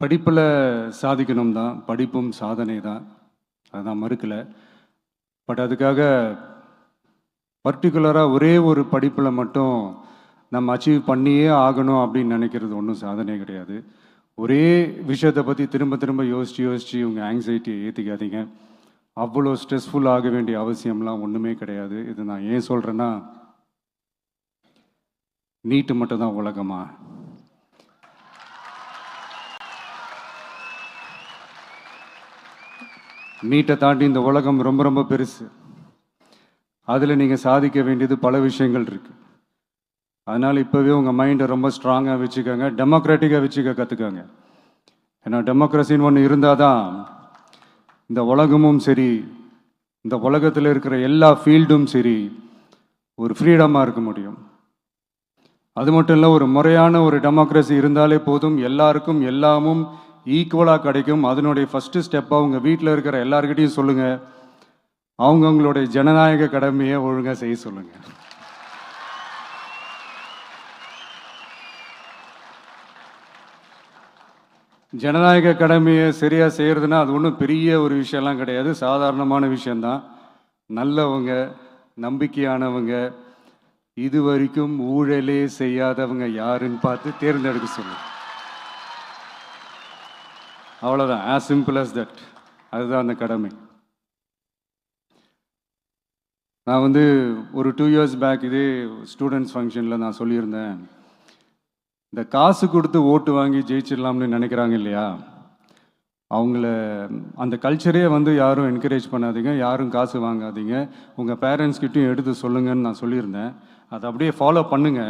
படிப்பில் சாதிக்கணும் தான், படிப்பும் சாதனை தான், அதை நான் மறுக்கலை. பட் அதுக்காக பர்டிகுலராக ஒரே ஒரு படிப்பில் மட்டும் நம்ம அச்சீவ் பண்ணியே ஆகணும் அப்படின்னு நினைக்கிறது ஒன்றும் சாதனை கிடையாது. ஒரே விஷயத்தை பற்றி திரும்ப திரும்ப யோசித்து உங்கள் ஆங்ஸைட்டியை ஏற்றிக்காதீங்க. அவ்வளோ ஸ்ட்ரெஸ்ஃபுல் ஆக வேண்டிய அவசியம்லாம் ஒன்றுமே கிடையாது. இது நான் ஏன் சொல்கிறேன்னா, நீட்டு மட்டும் தான் உலகமா? நீட்டை தாண்டி இந்த உலகம் ரொம்ப ரொம்ப பெருசு. அதில் நீங்கள் சாதிக்க வேண்டியது பல விஷயங்கள் இருக்குது. அதனால் இப்போவே உங்கள் மைண்டை ரொம்ப ஸ்ட்ராங்காக வச்சுக்கோங்க, டெமோக்ராட்டிக்காக வச்சுக்க கற்றுக்கோங்க. ஏன்னா டெமோக்ரஸின்னு ஒன்று இருந்தால் தான் இந்த உலகமும் சரி, இந்த உலகத்தில் இருக்கிற எல்லா ஃபீல்டும் சரி, ஒரு ஃப்ரீடமாக இருக்க முடியும். அது மட்டும் இல்லை, ஒரு முறையான ஒரு டெமோக்ரஸி இருந்தாலே போதும், எல்லாருக்கும் எல்லாமும் ஈக்குவலாக கிடைக்கும். அதனுடைய ஃபஸ்ட்டு ஸ்டெப்பாக உங்கள் வீட்டில் இருக்கிற எல்லாருக்கிட்டையும் சொல்லுங்கள், அவங்கவுங்களுடைய ஜனநாயக கடமையை ஒழுங்காக செய்ய சொல்லுங்கள். ஜனநாயக கடமையை சரியாக செய்கிறதுனா அது ஒன்றும் பெரிய ஒரு விஷயம்லாம் கிடையாது, சாதாரணமான விஷயந்தான். நல்லவங்க, நம்பிக்கையானவங்க, இது வரைக்கும் ஊழலே செய்யாதவங்க யாருன்னு பார்த்து தேர்ந்தெடுக்க சொல்லுங்கள். அவ்வளோதான், ஆஸ் சிம்பிள் அஸ் தட். அதுதான் அந்த கடமை. நான் ஒரு 2 years பேக் இதே ஸ்டூடெண்ட்ஸ் ஃபங்க்ஷனில் நான் சொல்லியிருந்தேன், இந்த காசு கொடுத்து ஓட்டு வாங்கி ஜெயிச்சிடலாம்னு நினைக்கிறாங்க இல்லையா, அவங்கள அந்த கல்ச்சரே யாரும் என்கரேஜ் பண்ணாதீங்க, யாரும் காசு வாங்காதீங்க, உங்கள் பேரண்ட்ஸ்கிட்டையும் எடுத்து சொல்லுங்கன்னு நான் சொல்லியிருந்தேன். அதை அப்படியே ஃபாலோ பண்ணுங்க.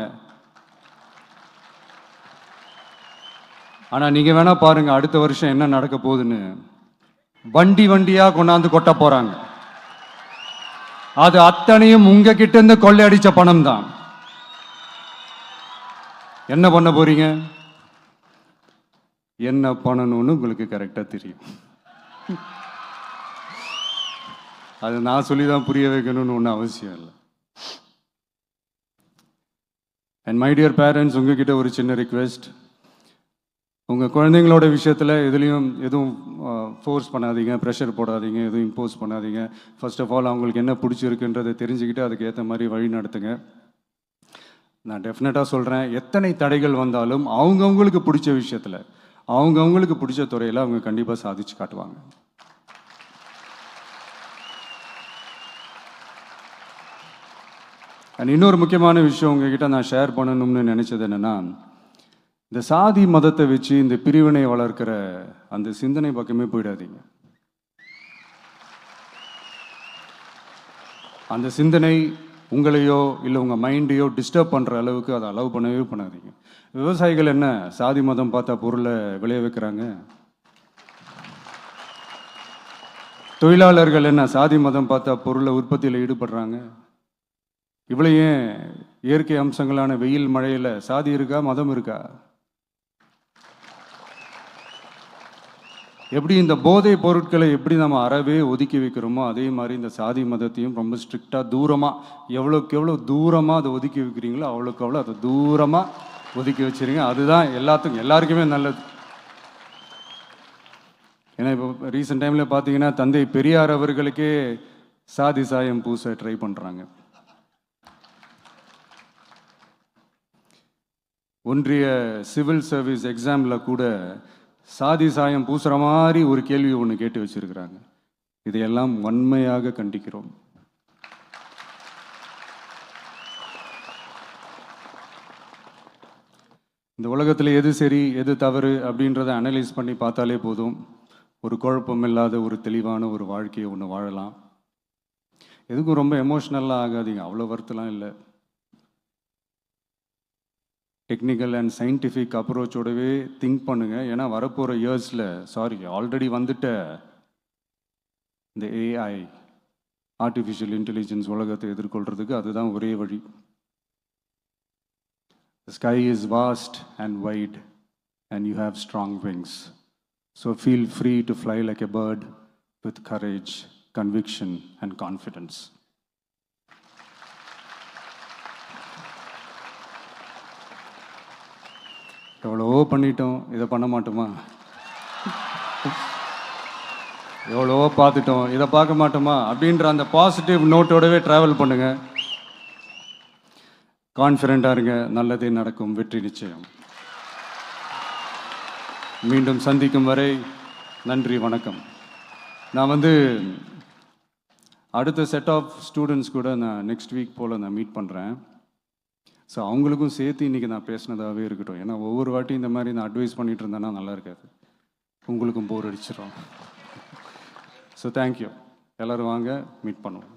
ஆனால் நீங்கள் வேணா பாருங்கள், அடுத்த வருஷம் என்ன நடக்க போகுதுன்னு. வண்டி வண்டியாக கொண்டாந்து கொட்ட போகிறாங்க. அது அத்தனையும் உங்ககிட்ட இருந்து கொள்ளையடிச்ச பணம் தான். என்ன பண்ண போறீங்க? என்ன பண்ணணும்னு உங்களுக்கு கரெக்டாக தெரியும். அது நான் சொல்லி தான் புரிய வைக்கணும்னு ஒன்றும் அவசியம் இல்லை. அண்ட் மை டியர் பேரண்ட்ஸ், உங்ககிட்ட ஒரு சின்ன ரிக்வெஸ்ட், உங்கள் குழந்தைங்களோட விஷயத்தில் எதுவும் ஃபோர்ஸ் பண்ணாதீங்க, ப்ரெஷர் போடாதீங்க, எதுவும் இம்போஸ் பண்ணாதீங்க. ஃபர்ஸ்ட் ஆஃப் ஆல் அவங்களுக்கு என்ன பிடிச்சிருக்குன்றதை தெரிஞ்சுக்கிட்டு அதுக்கு ஏற்ற மாதிரி வழி நடத்துங்க. நான் டெஃபினட்டாக சொல்கிறேன், எத்தனை தடைகள் வந்தாலும் அவங்கவுங்களுக்கு பிடிச்ச விஷயத்தில், அவங்கவுங்களுக்கு பிடிச்ச துறையில் அவங்க கண்டிப்பாக சாதிச்சு காட்டுவாங்க. அண்ட் இன்னொரு முக்கியமான விஷயம் உங்ககிட்ட நான் ஷேர் பண்ணணும்னு நினச்சது என்னென்னா, இந்த சாதி மதத்தை வச்சு இந்த பிரிவினை வளர்க்கிற அந்த சிந்தனை பக்கமே போயிடாதீங்க. அந்த சிந்தனை உங்களையோ இல்லை உங்கள் மைண்டையோ டிஸ்டர்ப் பண்ணுற அளவுக்கு அதை அலோவ் பண்ணவே பண்ணாதீங்க. விவசாயிகள் என்ன சாதி மதம் பார்த்தா பொருளை விளைய வைக்கிறாங்க? தொழிலாளர்கள் என்ன சாதி மதம் பார்த்தா பொருளை உற்பத்தியில் ஈடுபடுறாங்க? இவ்வளோ ஏன் இயற்கை அம்சங்களான வெயில் மழையில் சாதி இருக்கா, மதம் இருக்கா? எப்படி இந்த போதை பொருட்களை எப்படி நம்ம அறவே ஒதுக்கி வைக்கிறோமோ, அதே மாதிரி இந்த சாதி மதத்தையும் ரொம்ப ஸ்ட்ரிக்டாக தூரமாக, எவ்வளோக்கு எவ்வளோ தூரமாக அதை ஒதுக்கி வைக்கிறீங்களோ அவ்வளோக்கு அவ்வளோ அதை தூரமாக ஒதுக்கி வச்சுருங்க. அதுதான் எல்லாருக்குமே நல்லது. ஏன்னா இப்போ ரீசெண்ட் டைமில் பார்த்தீங்கன்னா, தந்தை பெரியார் அவர்களுக்கே சாதி சாயம் பூச ட்ரை பண்ணுறாங்க. ஒன்றிய சிவில் சர்வீஸ் எக்ஸாமில் கூட சாதி சாயம் பூசுகிற மாதிரி ஒரு கேள்வி ஒன்று கேட்டு வச்சிருக்கிறாங்க. இதையெல்லாம் வன்மையாக கண்டிக்கிறோம். இந்த உலகத்தில் எது சரி எது தவறு அப்படின்றத அனலைஸ் பண்ணி பார்த்தாலே போதும், ஒரு குழப்பம் இல்லாத ஒரு தெளிவான ஒரு வாழ்க்கையை ஒன்று வாழலாம். எதுக்கும் ரொம்ப எமோஷ்னலாக ஆகாதீங்க, அவ்வளோ வருத்தலாம் இல்லை. டெக்னிக்கல் அண்ட் சயின்டிஃபிக் அப்ரோச்சோடவே திங்க் பண்ணுங்கள். ஏன்னா வரப்போகிற இயர்ஸில், ஆல்ரெடி வந்துட்ட இந்த ஏஐ, ஆர்டிஃபிஷியல் இன்டெலிஜென்ஸ் உலகத்தை எதிர்கொள்கிறதுக்கு அதுதான் ஒரே வழி. The sky is vast and wide and you have strong wings. So feel free to fly like a bird with courage, conviction and confidence. எவ்வளவோ பண்ணிட்டோம், இதை பண்ண மாட்டோமா? எவ்வளவோ பார்த்துட்டோம், இதை பார்க்க மாட்டோமா அப்படின்ற அந்த பாசிட்டிவ் நோட்டோடவே ட்ராவல் பண்ணுங்கள். கான்ஃபிடெண்ட்டாக இருங்க, நல்லதே நடக்கும், வெற்றி நிச்சயம். மீண்டும் சந்திக்கும் வரை நன்றி, வணக்கம். நான் அடுத்த செட் ஆஃப் ஸ்டூடெண்ட்ஸ் கூட நான் நெக்ஸ்ட் வீக் போல் நான் மீட் பண்ணுறேன். ஸோ அவங்களுக்கும் சேர்த்து இன்றைக்கி நான் பேசினதாகவே இருக்கட்டும். ஏன்னா ஒவ்வொரு வாட்டி இந்த மாதிரி நான் அட்வைஸ் பண்ணிகிட்டு இருந்தேன்னா நல்லா இருக்காது, உங்களுக்கும் போர் அடிச்சிடும். So thank you. எல்லோரும் வாங்க, மீட் பண்ணுவோம்.